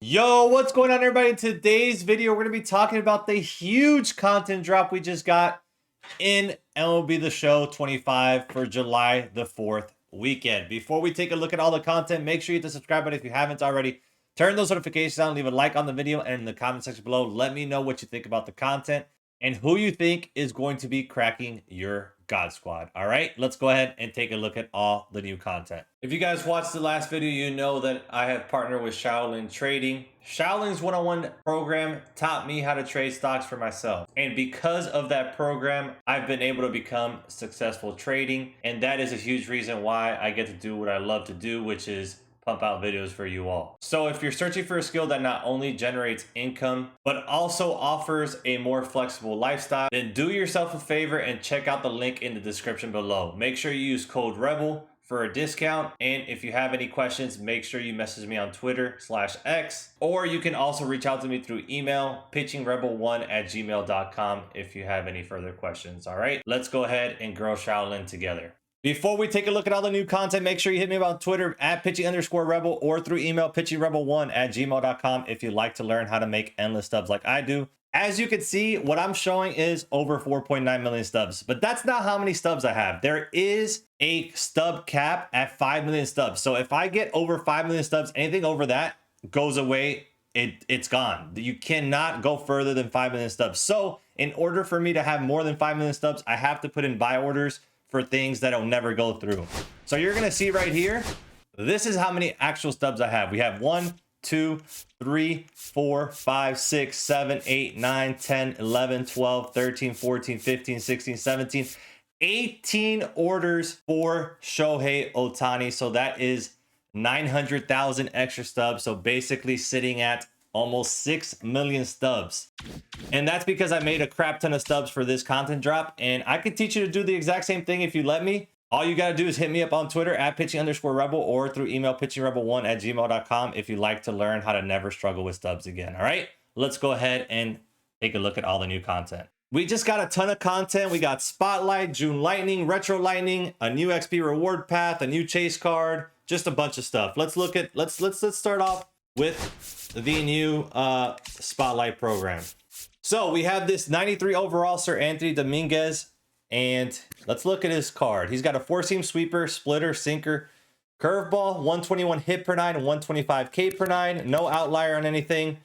Yo, what's going on, everybody? In today's video, we're going to be talking about the huge content drop we just got in MLB The Show 25 for July the 4th weekend. Before we take a look at all the content, make sure you hit the subscribe button if you haven't already. Turn those notifications on, leave a like on the video, and in the comment section below, let me know what you think about the content and who you think is going to be cracking your God Squad. All right, let's go ahead and take a look at all the new content. If you guys watched the last video, you know that I have partnered with Shaolin Trading. Shaolin's one-on-one program taught me how to trade stocks for myself. And because of that program, I've been able to become successful trading. And that is a huge reason why I get to do what I love to do, which is pump out videos for you all. So if you're searching for a skill that not only generates income, but also offers a more flexible lifestyle, then do yourself a favor and check out the link in the description below. Make sure you use code REBEL for a discount. And if you have any questions, make sure you message me on Twitter/X, or you can also reach out to me through email, pitchingrebel1@gmail.com if you have any further questions. All right, let's go ahead and grow Shaolin together. Before we take a look at all the new content, make sure you hit me up on Twitter @pitching_rebel or through email pitchingrebel1@gmail.com if you'd like to learn how to make endless stubs like I do. As you can see, what I'm showing is over 4.9 million stubs, but that's not how many stubs I have. There is a stub cap at 5 million stubs. So if I get over 5 million stubs, anything over that goes away. It's gone. You cannot go further than 5 million stubs. So in order for me to have more than 5 million stubs, I have to put in buy orders for things that'll never go through. So you're gonna see right here, this is how many actual stubs I have. We have 1, 2, 3, 4, 5, 6, 7, 8, 9, 10, 11, 12, 13, 14, 15, 16, 17, 18 orders for Shohei Ohtani. So that is 900,000 extra stubs. So basically sitting at almost 6 million stubs. And that's because I made a crap ton of stubs for this content drop. And I could teach you to do the exact same thing if you let me. All you got to do is hit me up on Twitter @pitching_rebel or through email pitchingrebel1@gmail.com if you'd like to learn how to never struggle with stubs again. All right, let's go ahead and take a look at all the new content. We just got a ton of content. We got Spotlight, June Lightning, Retro Lightning, a new XP reward path, a new chase card, just a bunch of stuff. Let's look at let's start off with the new Spotlight program. So we have this 93 overall Sir Anthony Dominguez, and let's look at his card. He's got a 4-seam sweeper, splitter, sinker, curveball, 121 hit per 9, 125 K per 9, no outlier on anything,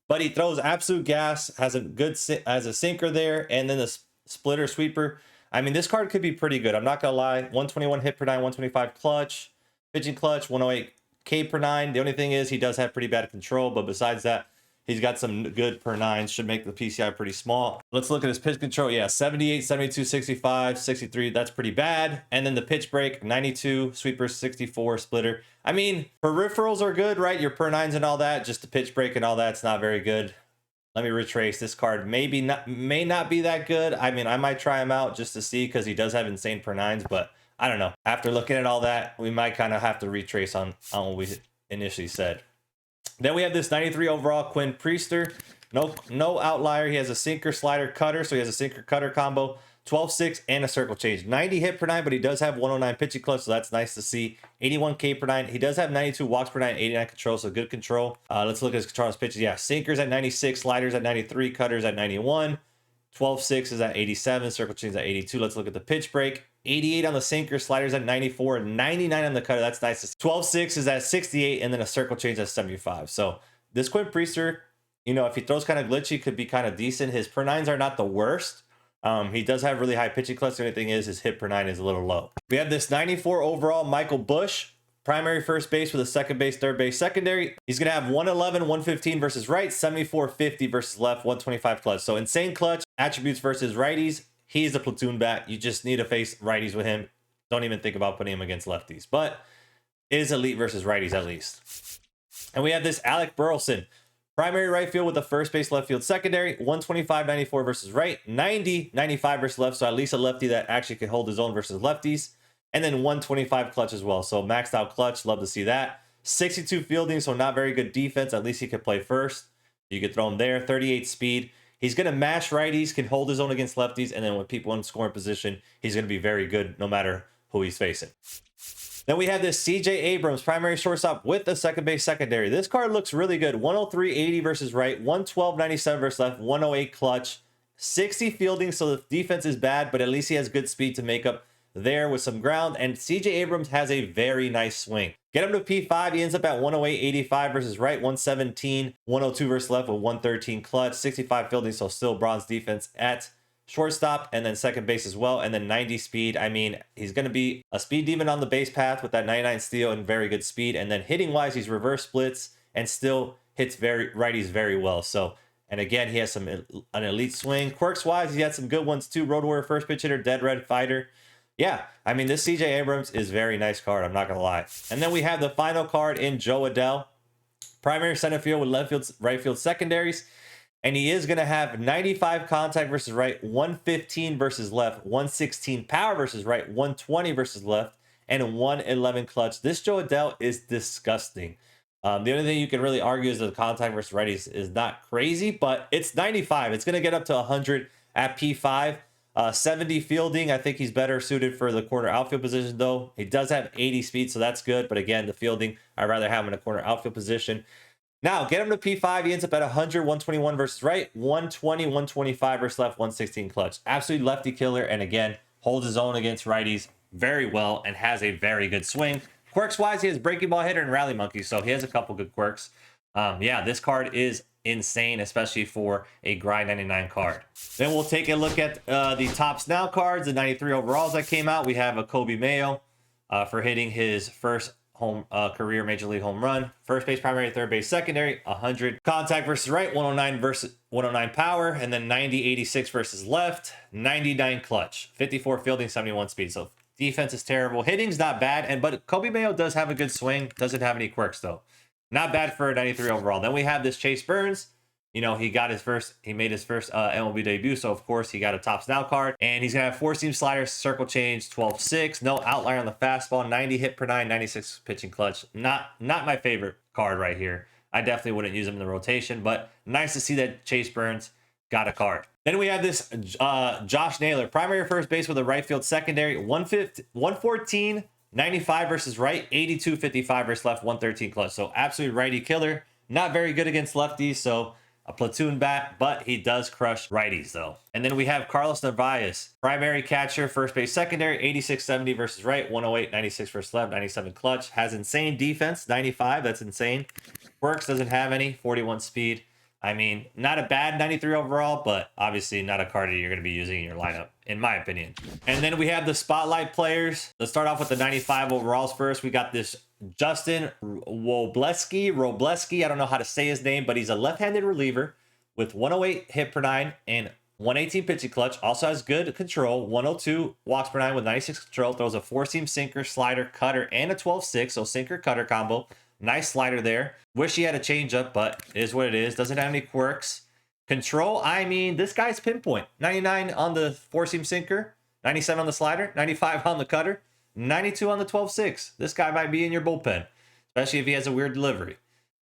but he throws absolute gas, has a sinker there, and then the splitter sweeper. I mean, this card could be pretty good. I'm not gonna lie. 121 hit per 9, 125 clutch, pitching clutch, 108 K per 9. The only thing is he does have pretty bad control, but besides that, he's got some good per 9s. Should make the PCI pretty small. Let's look at his pitch control. Yeah, 78, 72, 65, 63. That's pretty bad. And then the pitch break, 92, sweeper, 64, splitter. I mean, peripherals are good, right? Your per 9s and all that. Just the pitch break and all that's not very good. Let me retrace. This card may not be that good. I mean, I might try him out just to see because he does have insane per 9s, but I don't know. After looking at all that, we might kind of have to retrace on what we initially said. Then we have this 93 overall Quinn Priester. No outlier. He has a sinker, slider, cutter. So he has a sinker, cutter combo. 12-6 and a circle change. 90 hit per 9, but he does have 109 pitching clutch, so that's nice to see. 81 K per 9. He does have 92 walks per 9, 89 control, so good control. Let's look at his control pitches. Yeah, sinkers at 96, sliders at 93, cutters at 91. 12-6 is at 87, circle change at 82. Let's look at the pitch break. 88 on the sinker, sliders at 94, 99 on the cutter. That's nice. 12-6 is at 68, and then a circle change at 75. So this Quinn Priester, you know, if he throws kind of glitchy, could be kind of decent. His per 9s are not the worst. He does have really high pitching clutch. The only thing is his hit per 9 is a little low. We have this 94 overall Michael Busch. Primary first base with a second base, third base, secondary. He's going to have 111, 115 versus right, 74, 50 versus left, 125 clutch. So insane clutch attributes versus righties. He's a platoon bat. You just need to face righties with him. Don't even think about putting him against lefties, but is elite versus righties at least. And we have this Alec Burleson. Primary right field with a first base, left field, secondary. 125, 94 versus right, 90, 95 versus left. So at least a lefty that actually can hold his own versus lefties. And then 125 clutch as well. So maxed out clutch. Love to see that. 62 fielding, so not very good defense. At least he could play first. You could throw him there. 38 speed. He's going to mash righties, can hold his own against lefties, and then when people in scoring position, he's going to be very good no matter who he's facing. Then we have this CJ Abrams, primary shortstop with the second base secondary. This card looks really good. 103.80 versus right, 112.97 versus left, 108 clutch, 60 fielding. So the defense is bad, but at least he has good speed to make up there with some ground. And CJ Abrams has a very nice swing. Get him to P5. He ends up at 108.85 versus right, 117, 102 versus left with 113 clutch, 65 fielding. So still bronze defense at shortstop, and then second base as well, and then 90 speed. I mean, he's going to be a speed demon on the base path with that 99 steal and very good speed. And then hitting wise, he's reverse splits and still hits righties very well. So, and again, he has an elite swing. Quirks wise, he had some good ones too. Road Warrior, first pitch hitter, dead red fighter. Yeah, I mean, this CJ Abrams is very nice card. I'm not going to lie. And then we have the final card in Joe Adell, primary center field with left field, right field secondaries. And he is going to have 95 contact versus right, 115 versus left, 116 power versus right, 120 versus left, and 111 clutch. This Joe Adell is disgusting. The only thing you can really argue is that the contact versus righties is not crazy, but it's 95. It's going to get up to 100 at P5. 70 fielding. I think he's better suited for the corner outfield position, though. He does have 80 speed, so that's good. But again, the fielding, I'd rather have him in a corner outfield position. Now, get him to P5. He ends up at 100, 121 versus right, 120, 125 versus left, 116 clutch. Absolute lefty killer. And again, holds his own against righties very well and has a very good swing. Quirks wise, he has breaking ball hitter and rally monkey. So he has a couple good quirks. Yeah, this card is insane, especially for a grind 99 card. Then we'll take a look at the Topps Now cards, the 93 overalls that came out. We have a Kobe Mayo for hitting his first career major league home run. First base primary, third base secondary, 100 contact versus right, 109 versus 109 power, and then 90-86 versus left, 99 clutch, 54 fielding, 71 speed. So defense is terrible. Hitting's not bad, but Kobe Mayo does have a good swing. Doesn't have any quirks though. Not bad for a 93 overall. Then we have this Chase Burns. You know, he made his first MLB debut, so of course he got a Topps Now card. And he's gonna have 4-seam sliders, circle change, 12-6, no outlier on the fastball, 90 hit per 9, 96 pitching clutch. Not my favorite card right here. I definitely wouldn't use him in the rotation, but nice to see that Chase Burns got a card. Then we have this Josh Naylor, primary first base with a right field secondary, 114, 95 versus right, 82, 55 versus left, 113 clutch. So absolute righty killer. Not very good against lefties, so a platoon bat, but he does crush righties though. And then we have Carlos Narvaez, primary catcher, first base secondary, 86-70 versus right, 108, 96 versus left, 97 clutch. Has insane defense, 95, that's insane. Quirks doesn't have any, 41 speed. I mean, not a bad 93 overall, but obviously not a card that you're going to be using in your lineup, in my opinion. And then we have the spotlight players. Let's start off with the 95 overalls first. We got this Justin Robleski. I don't know how to say his name, but he's a left-handed reliever with 108 hit per 9 and 118 pitching clutch. Also has good control, 102 walks per 9 with 96 control. Throws a 4-seam sinker, slider, cutter, and a 12-6. So sinker cutter combo. Nice slider there. Wish he had a changeup, but it is what it is. Doesn't have any quirks. Control, I mean, this guy's pinpoint. 99 on the 4-seam sinker, 97 on the slider, 95 on the cutter, 92 on the 12-6. This guy might be in your bullpen, especially if he has a weird delivery.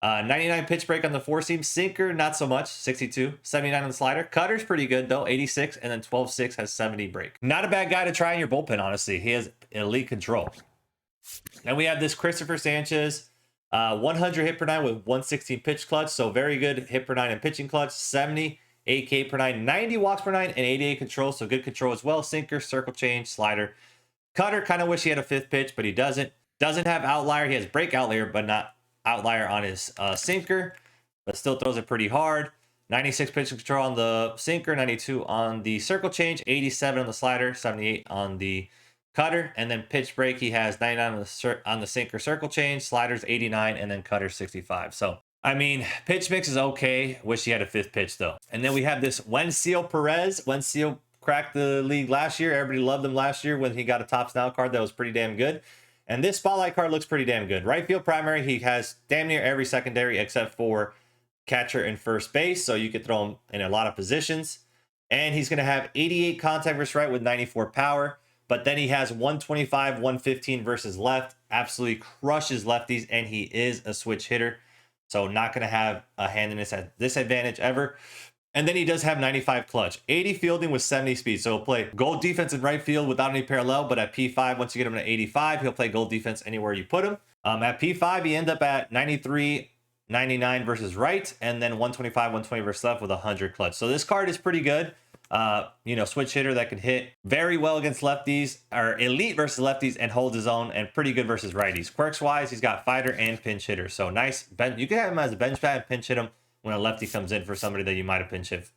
99 pitch break on the 4-seam sinker, not so much, 62. 79 on the slider. Cutter's pretty good, though, 86. And then 12-6 has 70 break. Not a bad guy to try in your bullpen, honestly. He has elite control. Then we have this Christopher Sanchez. 100 hit per 9 with 116 pitch clutch. So very good hit per 9 and pitching clutch. 70 8K per 9, 90 walks per 9, and 88 control. So good control as well. Sinker, circle change, slider. Cutter, kind of wish he had a 5th pitch, but he doesn't. Doesn't have outlier. He has break outlier, but not outlier on his sinker, but still throws it pretty hard. 96 pitch control on the sinker, 92 on the circle change, 87 on the slider, 78 on the cutter, and then pitch break, he has 99 on the sinker circle change, sliders 89, and then cutter 65. So, I mean, pitch mix is okay. Wish he had a 5th pitch, though. And then we have this Wencio Perez. Wencio cracked the league last year. Everybody loved him last year when he got a Topps Now card that was pretty damn good. And this spotlight card looks pretty damn good. Right field primary, he has damn near every secondary except for catcher and first base. So you could throw him in a lot of positions. And he's going to have 88 contact versus right with 94 power. But then he has 125, 115 versus left. Absolutely crushes lefties, and he is a switch hitter. So not going to have a hand in his disadvantage ever. And then he does have 95 clutch, 80 fielding with 70 speed. So he'll play gold defense in right field without any parallel. But at P5, once you get him to 85, he'll play gold defense anywhere you put him. At P5, he end up at 93, 99 versus right, and then 125, 120 versus left with 100 clutch. So this card is pretty good. You know, switch hitter that can hit very well against lefties, or elite versus lefties, and holds his own, and pretty good versus righties. Quirks wise, he's got fighter and pinch hitter. So nice. You can have him as a bench bat and pinch hit him when a lefty comes in for somebody that you might have pinch hit,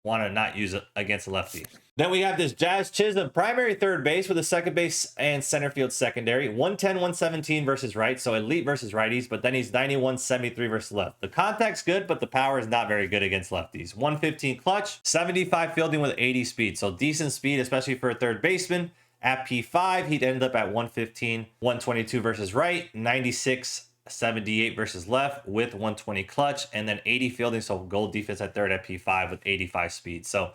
want to not use it against a lefty. Then we have this Jazz Chisholm, primary third base with a second base and center field secondary. 110, 117 versus right, so elite versus righties, but then he's 91, 73 versus left. The contact's good, but the power is not very good against lefties. 115 clutch, 75 fielding with 80 speed, so decent speed, especially for a third baseman. At P5, he'd end up at 115, 122 versus right, 96, 78 versus left with 120 clutch, and then 80 fielding, so gold defense at third at P5 with 85 speed. So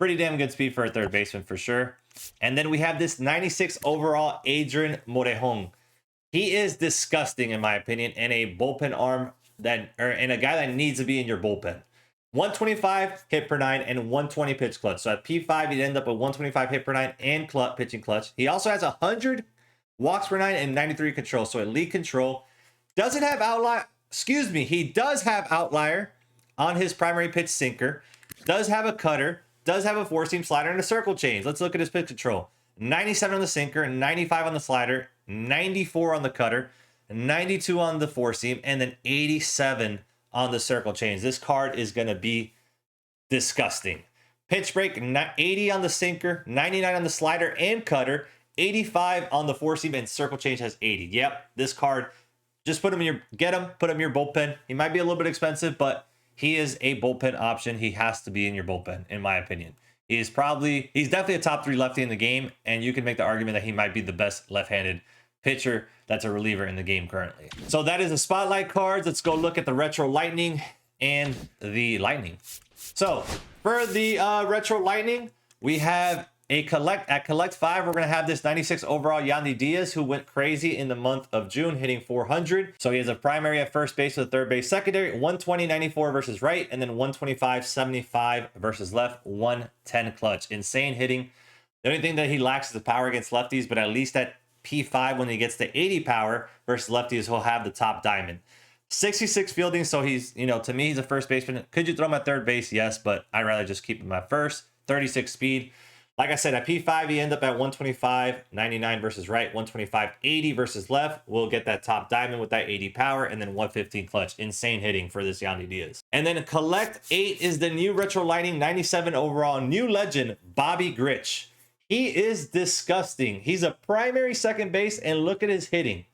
pretty damn good speed for a third baseman for sure. And then we have this 96 overall Adrian Morejon. He is disgusting in my opinion, and a bullpen arm and a guy that needs to be in your bullpen. 125 hit per 9 and 120 pitch clutch. So at P5, he'd end up with 125 hit per 9 and pitching clutch. He also has 100 walks per 9 and 93 control. So elite control. Doesn't have outlier. Excuse me. He does have outlier on his primary pitch sinker. Does have a cutter. Does have a four-seam slider and a circle change. Let's look at his pitch control. 97 on the sinker, 95 on the slider, 94 on the cutter, 92 on the four-seam, and then 87 on the circle change. This card is going to be disgusting. Pitch break, 80 on the sinker, 99 on the slider and cutter, 85 on the four-seam, and circle change has 80. Yep, this card, just put him in your, put him in your bullpen. He might be a little bit expensive, but he is a bullpen option. He has to be in your bullpen, in my opinion. He's definitely a top 3 lefty in the game, and you can make the argument that he might be the best left-handed pitcher that's a reliever in the game currently. So that is the spotlight cards. Let's go look at the Retro Lightning and the Lightning. So for the Retro Lightning, we have at collect 5, we're going to have this 96 overall Yandy Diaz, who went crazy in the month of June, hitting 400. So he has a primary at first base with a third base secondary, 120, 94 versus right, and then 125, 75 versus left, 110 clutch. Insane hitting. The only thing that he lacks is the power against lefties, but at least at P5, when he gets to 80 power versus lefties, he'll have the top diamond. 66 fielding, so he's, to me, he's a first baseman. Could you throw him at third base? Yes, but I'd rather just keep him at first. 36 speed. Like I said, at P5, he end up at 125, 99 versus right, 125, 80 versus left. We'll get that top diamond with that 80 power, and then 115 clutch. Insane hitting for this Yandy Diaz. And then collect 8 is the new Retro Lightning 97 overall new legend, Bobby Grich. He is disgusting. He's a primary second base, and look at his hitting.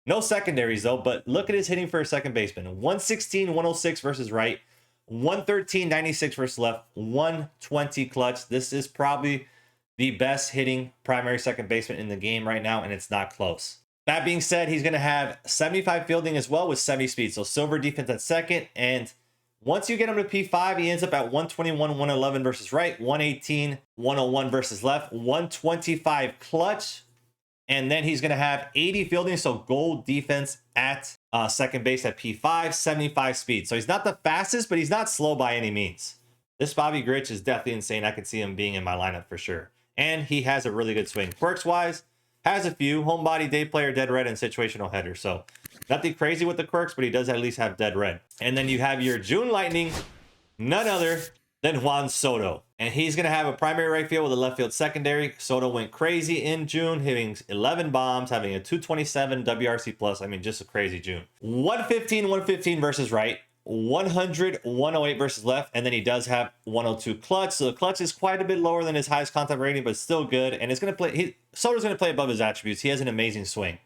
No secondaries, though, but look at his hitting for a second baseman. 116, 106 versus right, 113, 96 versus left, 120 clutch. This is probably the best hitting primary second baseman in the game right now, and it's not close. That being said, he's going to have 75 fielding as well with 70 speed. So silver defense at second, and once you get him to P5, he ends up at 121, 111 versus right, 118, 101 versus left, 125 clutch, and then he's going to have 80 fielding, so gold defense at second base at P5, 75 speed. So he's not the fastest, but he's not slow by any means. This Bobby Grich is definitely insane. I could see him being in my lineup for sure. And he has a really good swing. Quirks-wise, has a few. Homebody, day player, dead red, and situational header. So nothing crazy with the quirks, but he does at least have dead red. And then you have your June Lightning, none other than Juan Soto. And he's going to have a primary right field with a left field secondary. Soto went crazy in June, hitting 11 bombs, having a 227 WRC plus. I mean, just a crazy June. 115, 115 versus right. 100, 108 versus left, and then he does have 102 clutch. So the clutch is quite a bit lower than his highest contact rating, but still good. And it's going to play. Soto's going to play above his attributes. He has an amazing swing.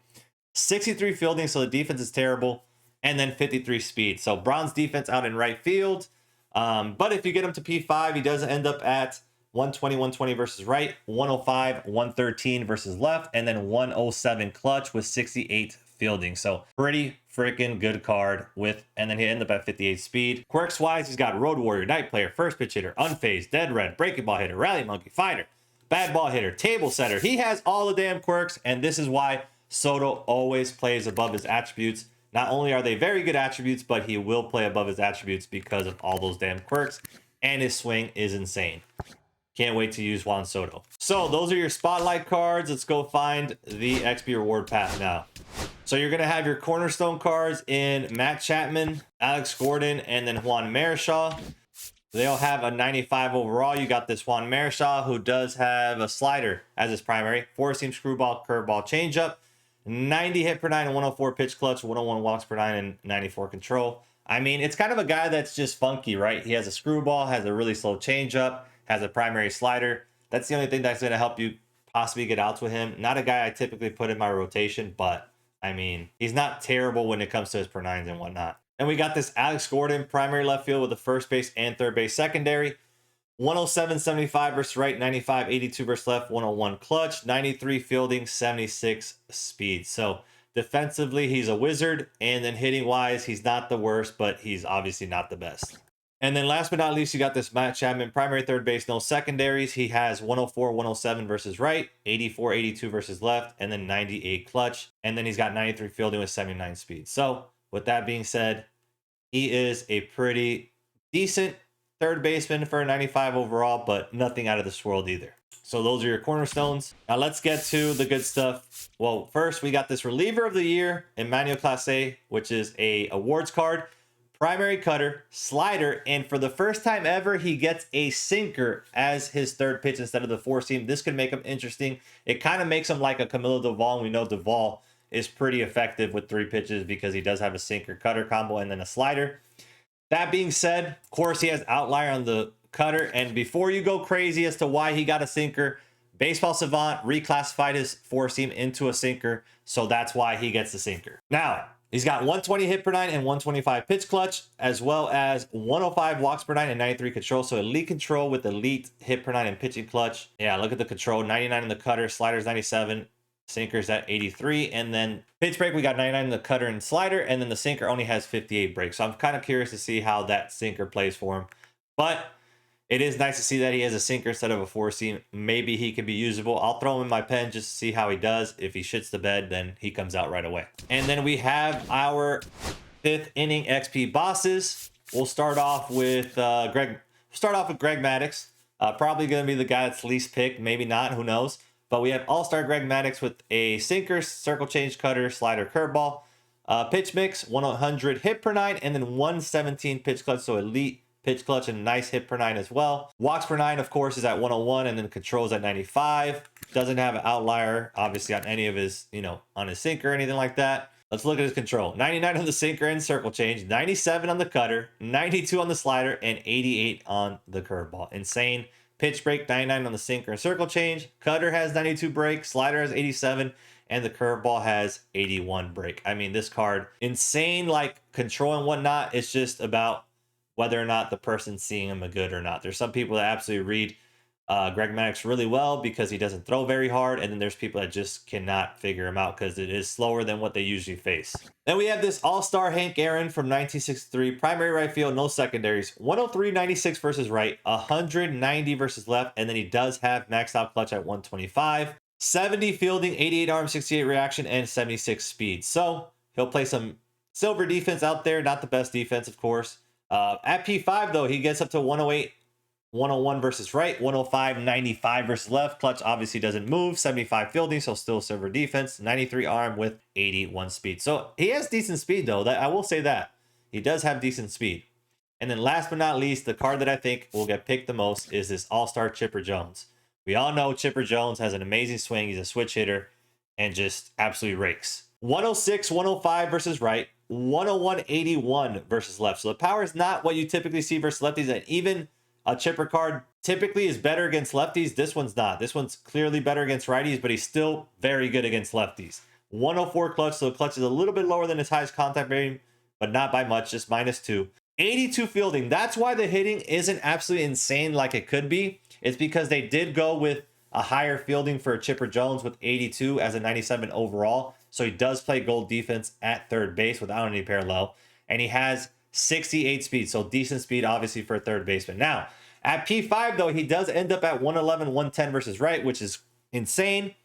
63 fielding, so the defense is terrible, and then 53 speed. So bronze defense out in right field. But if you get him to P5, he does end up at 120, 120 versus right, 105, 113 versus left, and then 107 clutch with 68 fielding. So pretty freaking good card and then he ended up at 58 speed. Quirks wise, he's got road warrior, night player, first pitch hitter, unfazed, dead red, breaking ball hitter, rally monkey, fighter, bad ball hitter, table setter. He has all the damn quirks, and this is why Soto always plays above his attributes. Not only are they very good attributes, but he will play above his attributes because of all those damn quirks. and his swing is insane. Can't wait to use Juan Soto. So those are your spotlight cards. Let's go find the XP reward path now. So you're going to have your cornerstone cards in Matt Chapman, Alex Gordon, and then Juan Marichal. They'll have a 95 overall. You got this Juan Marichal, who does have a slider as his primary. 4-seam screwball, curveball, changeup. 90 hit per 9 and 104 pitch clutch, 101 walks per 9 and 94 control. I mean, it's kind of a guy that's just funky, right? He has a screwball, has a really slow changeup, has a primary slider. That's the only thing that's going to help you possibly get out to him. Not a guy I typically put in my rotation, but I mean, he's not terrible when it comes to his per 9s and whatnot. And we got this Alex Gordon, primary left field with the first base and third base secondary. 107-75 versus right, 95-82 versus left, 101 clutch, 93 fielding, 76 speed. So defensively, he's a wizard. And then hitting wise, he's not the worst, but he's obviously not the best. And then last but not least, you got this Matt Chapman, primary third base, no secondaries. He has 104-107 versus right, 84-82 versus left, and then 98 clutch. And then he's got 93 fielding with 79 speed. So with that being said, he is a pretty decent third baseman for a 95 overall, but nothing out of this world either. So those are your cornerstones. Now let's get to the good stuff. Well, first we got this reliever of the year, Emanuel Clase, which is a awards card. Primary cutter, slider, and for the first time ever, he gets a sinker as his third pitch instead of the 4-seam. This could make him interesting. It kind of makes him like a Camilo Doval, and we know Doval is pretty effective with 3 pitches because he does have a sinker cutter combo and then a slider. That being said, of course, he has outlier on the cutter, and before you go crazy as to why he got a sinker, Baseball Savant reclassified his 4-seam into a sinker, so that's why he gets the sinker. Now, he's got 120 hit per 9 and 125 pitch clutch, as well as 105 walks per 9 and 93 control. So elite control with elite hit per 9 and pitching clutch. Yeah, look at the control. 99 in the cutter, sliders 97, sinkers at 83. And then pitch break, we got 99 in the cutter and slider. And then the sinker only has 58 breaks. So I'm kind of curious to see how that sinker plays for him. But it is nice to see that he has a sinker instead of a 4-seam. Maybe he can be usable. I'll throw him in my pen just to see how he does. If he shits the bed, then he comes out right away. And then we have our 5th inning XP bosses. We'll start off with Greg Maddux. Probably going to be the guy that's least picked. Maybe not. Who knows? But we have All-Star Greg Maddux with a sinker, circle change, cutter, slider, curveball. Pitch mix, 100 hit per 9, and then 117 pitch clutch. So elite pitch clutch and a nice hit per 9 as well. Walks per 9, of course, is at 101, and then controls at 95. Doesn't have an outlier, obviously, on any of his, on his sinker or anything like that. Let's look at his control. 99 on the sinker and circle change, 97 on the cutter, 92 on the slider, and 88 on the curveball. Insane. Pitch break, 99 on the sinker and circle change. Cutter has 92 break, slider has 87, and the curveball has 81 break. I mean, this card, insane, like control and whatnot. It's just about whether or not the person's seeing him a good or not. There's some people that absolutely read Greg Maddux really well because he doesn't throw very hard, and then there's people that just cannot figure him out because it is slower than what they usually face. Then we have this All-Star Hank Aaron from 1963, primary right field, no secondaries, 103-96 versus right, 190 versus left, and then he does have maxed out clutch at 125, 70 fielding, 88 arm, 68 reaction, and 76 speed. So he'll play some silver defense out there, not the best defense, of course. At P5, though, he gets up to 108, 101 versus right, 105, 95 versus left. Clutch obviously doesn't move, 75 fielding, so still silver defense, 93 arm with 81 speed. So he has decent speed, though. I will say that. He does have decent speed. And then last but not least, the card that I think will get picked the most is this All-Star Chipper Jones. We all know Chipper Jones has an amazing swing. He's a switch hitter and just absolutely rakes. 106, 105 versus right, 101, 81 versus left. So the power is not what you typically see versus lefties, and even a chipper card typically is better against lefties. This one's not. This one's clearly better against righties, but he's still very good against lefties. 104 clutch, so the clutch is a little bit lower than his highest contact rating, but not by much, just -2. 82 fielding. That's why the hitting isn't absolutely insane like it could be. It's because they did go with a higher fielding for Chipper Jones with 82 as a 97 overall. So he does play gold defense at third base without any parallel. And he has 68 speed. So decent speed, obviously, for a third baseman. Now, at P5, though, he does end up at 111, 110 versus right, which is insane.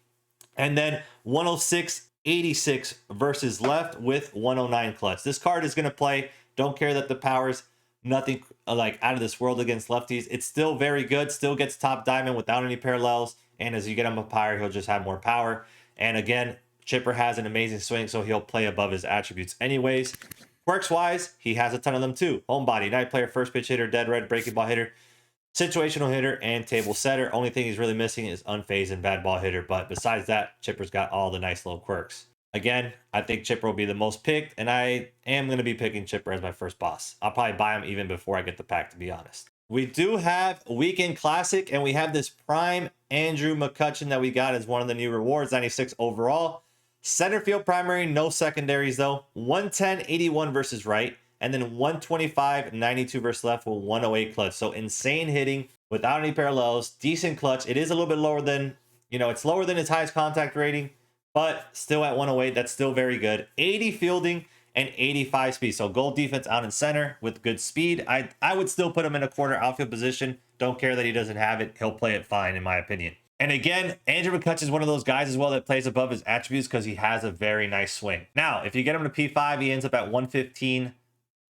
And then 106, 86 versus left with 109 clutch. This card is going to play. Don't care that the power's Nothing like out of this world against lefties. It's still very good. Still gets top diamond without any parallels. And as you get him up higher, he'll just have more power. And again, Chipper has an amazing swing, so he'll play above his attributes anyways. Quirks wise, he has a ton of them too. Homebody, night player, first pitch hitter, dead red, breaking ball hitter, situational hitter, and table setter. Only thing he's really missing is unfazed and bad ball hitter. But besides that, Chipper's got all the nice little quirks. Again, I think Chipper will be the most picked, and I am going to be picking Chipper as my first boss. I'll probably buy him even before I get the pack, to be honest. We do have Weekend Classic, and we have this prime Andrew McCutchen that we got as one of the new rewards, 96 overall. Center field primary, no secondaries though. 110, 81 versus right, and then 125, 92 versus left with 108 clutch. So insane hitting without any parallels, decent clutch. It is a little bit lower than, it's lower than his highest contact rating, but still at 108, that's still very good. 80 fielding and 85 speed. So goal defense out in center with good speed. I would still put him in a corner outfield position. Don't care that he doesn't have it. He'll play it fine, in my opinion. And again, Andrew McCutchen is one of those guys as well that plays above his attributes because he has a very nice swing. Now, if you get him to P5, he ends up at 115,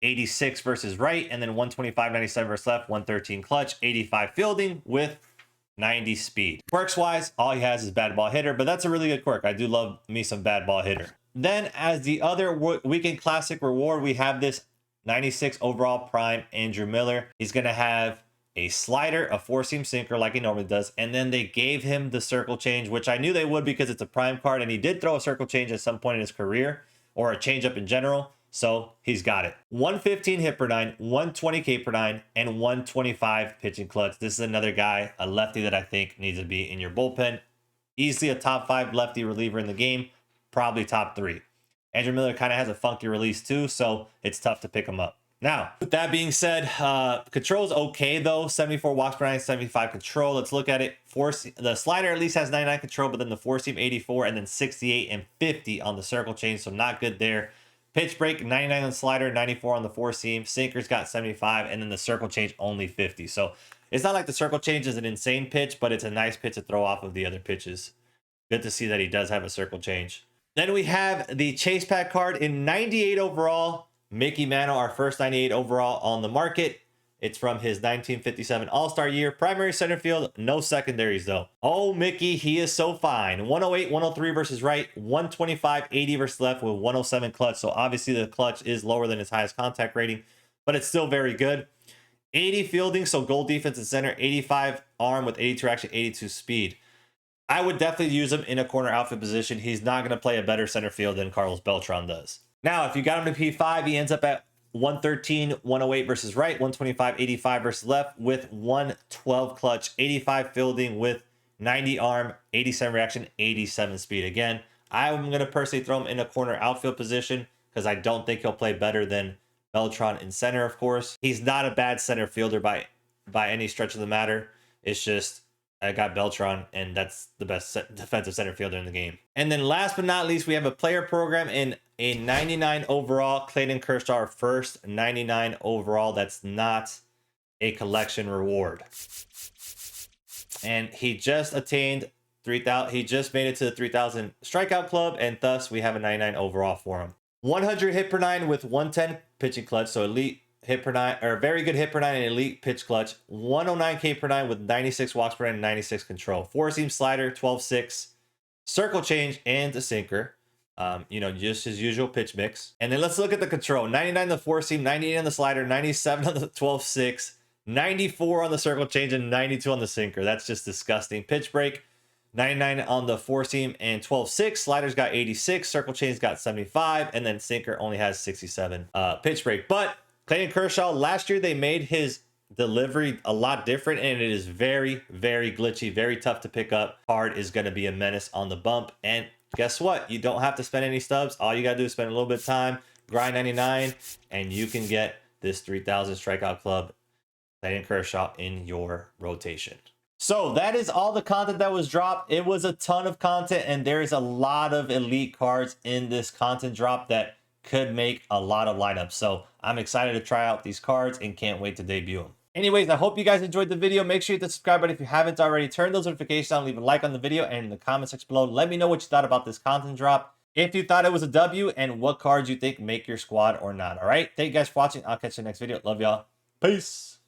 86 versus right, and then 125, 97 versus left, 113 clutch, 85 fielding with 90 speed. Quirks wise, all he has is bad ball hitter, but that's a really good quirk. I do love me some bad ball hitter. Then as the other Weekend Classic reward, we have this 96 overall prime Andrew Miller. He's going to have a slider, a four-seam sinker like he normally does, and then they gave him the circle change, which I knew they would because it's a prime card, and he did throw a circle change at some point in his career, or a changeup in general, so he's got it. 115 hit per nine, 120 K per nine, and 125 pitching clutch. This is another guy, a lefty that I think needs to be in your bullpen. Easily a top 5 lefty reliever in the game, probably top 3. Andrew Miller kind of has a funky release too, so it's tough to pick him up. Now, with that being said, control's okay though. 74 walks per nine, 75 control. Let's look at it. The slider at least has 99 control, but then the four seam 84, and then 68 and 50 on the circle change, so not good there. Pitch break 99 on the slider, 94 on the four seam. Sinker's got 75, and then the circle change only 50. So it's not like the circle change is an insane pitch, but it's a nice pitch to throw off of the other pitches. Good to see that he does have a circle change. Then we have the chase pack card in 98 overall. Mickey Mantle, our first 98 overall on the market. It's from his 1957 All-Star year. Primary center field, no secondaries though. Oh, Mickey, he is so fine. 108, 103 versus right, 125, 80 versus left with 107 clutch. So obviously the clutch is lower than his highest contact rating, but it's still very good. 80 fielding, so goal defense and center, 85 arm with 82 action, 82 speed. I would definitely use him in a corner outfield position. He's not going to play a better center field than Carlos Beltran does. Now, if you got him to P5, he ends up at 113, 108 versus right, 125, 85 versus left with 112 clutch, 85 fielding with 90 arm, 87 reaction, 87 speed. Again, I'm going to personally throw him in a corner outfield position because I don't think he'll play better than Beltran in center, of course. He's not a bad center fielder by any stretch of the matter. It's just I got Beltran, and that's the best defensive center fielder in the game. And then last but not least, we have a player program in a 99 overall. Clayton Kershaw, our first 99 overall. That's not a collection reward. And he just attained 3,000. He just made it to the 3,000 strikeout club, and thus we have a 99 overall for him. 100 hit per nine with 110 pitching clutch, so elite hit per nine, or very good hit per nine and elite pitch clutch. 109 K per nine with 96 walks per nine and 96 control. Four seam slider, 12-6, circle change, and a sinker. Just his usual pitch mix. And then let's look at the control. 99 on the four seam, 98 on the slider, 97 on the 12-6, 94 on the circle change, and 92 on the sinker. That's just disgusting. Pitch break, 99 on the four seam and 12-6. Sliders got 86, circle change got 75, and then sinker only has 67 pitch break. But Clayton Kershaw, last year they made his delivery a lot different, and it is very, very glitchy, very tough to pick up. Card is going to be a menace on the bump, and guess what? You don't have to spend any stubs. All you got to do is spend a little bit of time, grind 99, and you can get this 3,000 strikeout club, Clayton Kershaw, in your rotation. So that is all the content that was dropped. It was a ton of content, and there is a lot of elite cards in this content drop that could make a lot of lineups. So I'm excited to try out these cards and can't wait to debut them. Anyways, I hope you guys enjoyed the video. Make sure you hit the subscribe button if you haven't already. Turn those notifications on, leave a like on the video, and in the comment section below, let me know what you thought about this content drop. If you thought it was a W, and what cards you think make your squad or not. All right, thank you guys for watching. I'll catch you in the next video. Love y'all. Peace.